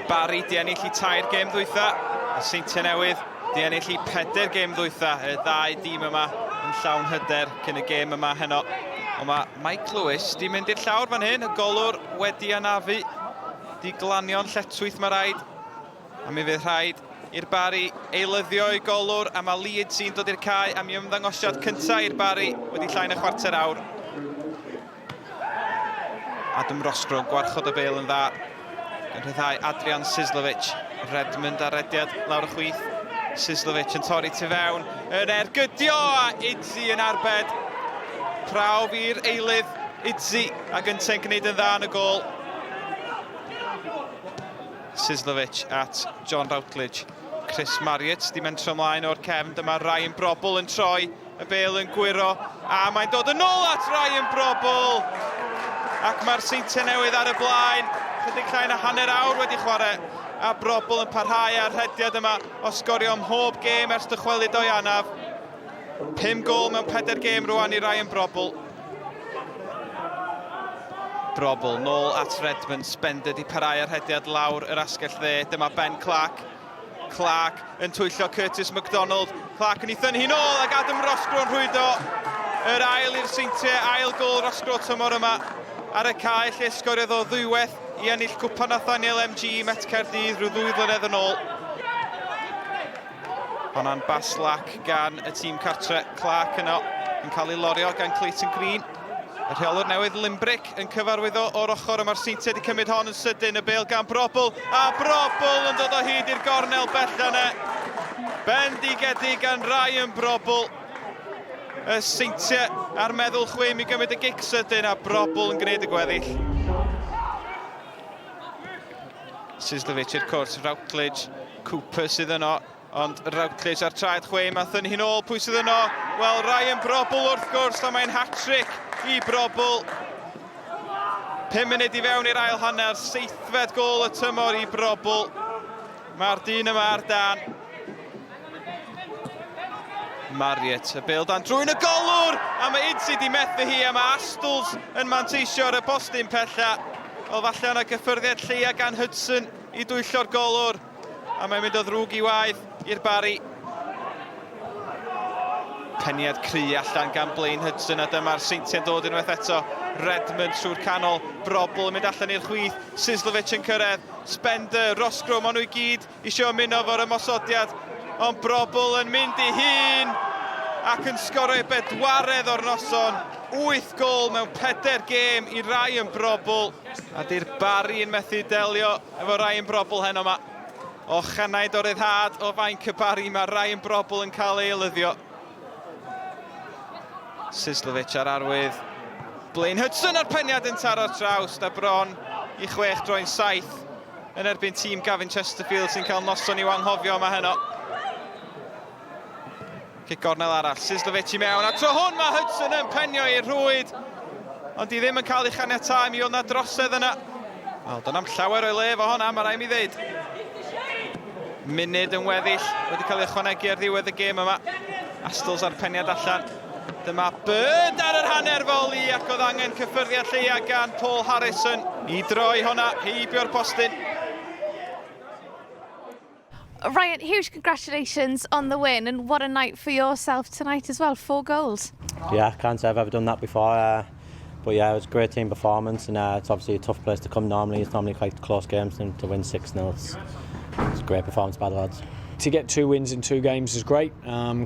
Barri di ennill I 3 gêm ddwytha, a Seintiau Newydd di ennill I 4 gêm ddwytha. Y 2 dîm yma yn llawn hyder cyn y gêm yma heno. Ond mae Mike Lewis di mynd i'r llawr fan hyn, y golwr wedi anafu, di glanio'n lletwyth mae rhaid. A mi fydd rhaid i'r Barri eilyddio I golwr, a mae Leeds sy'n dod i'r cae am I ymddangosiad cyntaf i'r Barri wedi llain y chwarter awr. Adam Rosgro gwarchod y bêl yn dda. Yn rhyddhau Adrian Sislovic. Redmond a rediad lawr y chwith. Sislovic yn torri tu fewn. Yn ergydio a Idzi yn arbed. Prawf i'r eilydd Idzi a gynta'n gwneud yn dda yn y gol. Sislovic at John Routledge. Chris Marriott di mentro ymlaen o'r cefn. Dyma Ryan Brobl yn troi. Y bêl yn gwiro. A mae'n dod yn ôl at Ryan Brobl. Ac mae'r Seintiau Newydd ar y blaen. Chydig llain a hanner awr wedi chwarae. A Brobl yn parhau ar rhediad yma o sgorio ym mhob gêm ers dychwelyd o'i anaf. 5 gol mewn 4 gêm rwan I Ryan Brobl. Brobl nôl at Redmond. Spender di parhau ar rhediad lawr yr asgell dde. Dyma Ben Clark. Clark yn twyllo Curtis MacDonald. Clark yn eithon hi nôl ac Adam Rosgro yn rhwydo. Yr ail i'r Seintiau, ail gol Rosgro tymor yma. Ar y cae lle sgoriodd o ddwywaith I ennill cwpa Nathaniel MG Met Caerdydd rhyw 2 flynedd yn ôl. Honna'n bas lac gan y tîm cartre Clark yno yn cael ei lorio gan Clayton Green. Y rheolwr newydd Limbrick yn cyfarwyddo o'r ochr a mae'r Seintiau wedi cymryd hon yn sydyn. Y bêl gan Brobl a Brobl yn dod o hyd i'r gornel bellane. Bendigedig gan Ryan Brobl. Y Seintiau ar meddwl chwym I gymryd y gic sydyn a Brobl yn gwneud y gweddill. Sislovic i'r cwrs, Routledge, Cooper sydd yno, ond Routledge ar traed chwym, a thyn hi'n ôl, pwy sydd yno? Wel, Ryan Brobl wrth gwrs, a mae'n hat-trick I Brobl. 5 munud I fewn i'r ail hanner, 7th gol y tymor I Brobl. Mae'r dyn yma ar dan. Marriott, y bêl dan drwy'n y golwr, a mae Idzi di methu hi, a mae Astles yn manteisio ar y postyn pella. Wel, falle yna gyffyrddiad lleia gan Hudson I dwyllo'r golwr, a mae'n mynd o ddrwg I waith i'r Barri. Peniad cry allan gan Blaine Hudson, a dyma'r Seintiau'n dod unwaith eto. Redmond trwy'r canol, Brobl yn mynd allan i'r chwith, Sislovic yn cyrraedd, Spender, Rosgro, maen nhw I gyd isio ymuno fo'r ymosodiad. Ond Brobl yn mynd I hun ac yn sgorio bedwaredd o'r noson. 8 gol mewn 4 gêm I Ryan Brobl. A di'r Barri yn methu delio efo Ryan Brobl heno yma. O chanaid o ryddhad o fainc y Barri, mae Ryan Brobl yn cael ei elyddio. Sislovic ar arwydd. Blaine Hudson ar peniad yn taro'r traws. Da bron I 6-7 yn erbyn tîm Gavin Chesterfield sy'n cael noson I wanghofio yma heno. Cic gornel arall, Sislovic I mewn, a tro hwn mae Hudson yn penio i'r rhwyd. Ond I ddim yn cael ei chaniatau, mi oedd na drosedd yna. Wel, dyna'n llawer o'i le efo honna, mae rai mi ddeud. Munud yn weddill, wedi cael ei ychwanegu ar ddiwedd y gêm yma. Astles ar peniad allan. Dyma Bird ar yr hanner foli, ac oedd angen cyffyrddiad lleia gan Paul Harrison I droi honna, heibio'r postyn. Ryan, huge congratulations on the win, and what a night for yourself tonight as well, 4 goals. Yeah, can't say I've ever done that before, but yeah, it was a great team performance, and it's obviously a tough place to come normally. It's normally quite close games, and to win 6-0, it's a great performance by the lads. To get 2 wins in 2 games is great.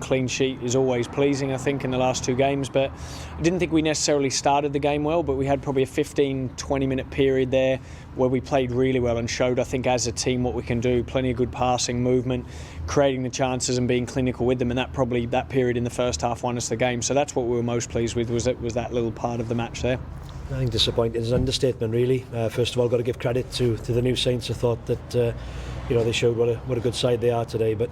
Clean sheet is always pleasing, I think, in the last 2 games, but I didn't think we necessarily started the game well, but we had probably a 15-20 minute period there where we played really well and showed, I think, as a team what we can do. Plenty of good passing, movement, creating the chances and being clinical with them, and that period in the first half won us the game. So that's what we were most pleased with, was that little part of the match there. I think disappointing is an understatement, really. First of all, got to give credit to the new Saints. I thought that they showed what a good side they are today. But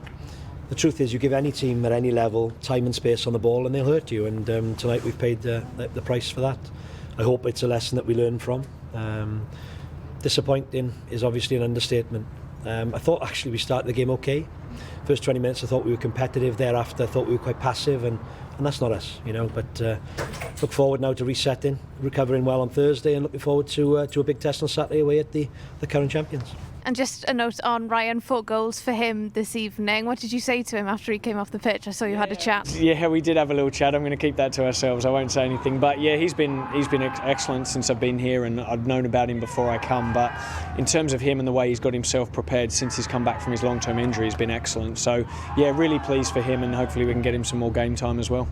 the truth is, you give any team at any level time and space on the ball, and they'll hurt you. And tonight we've paid the price for that. I hope it's a lesson that we learn from. Disappointing is obviously an understatement. I thought actually we started the game okay. First 20 minutes, I thought we were competitive. Thereafter, I thought we were quite passive, and that's not us, But look forward now to resetting, recovering well on Thursday, and looking forward to a big test on Saturday away at the current champions. And just a note on Ryan, 4 goals for him this evening. What did you say to him after he came off the pitch? I saw you had a chat. Yeah, we did have a little chat. I'm going to keep that to ourselves. I won't say anything. But yeah, he's been excellent since I've been here, and I'd known about him before I come. But in terms of him and the way he's got himself prepared since he's come back from his long-term injury, he's been excellent. So yeah, really pleased for him, and hopefully we can get him some more game time as well.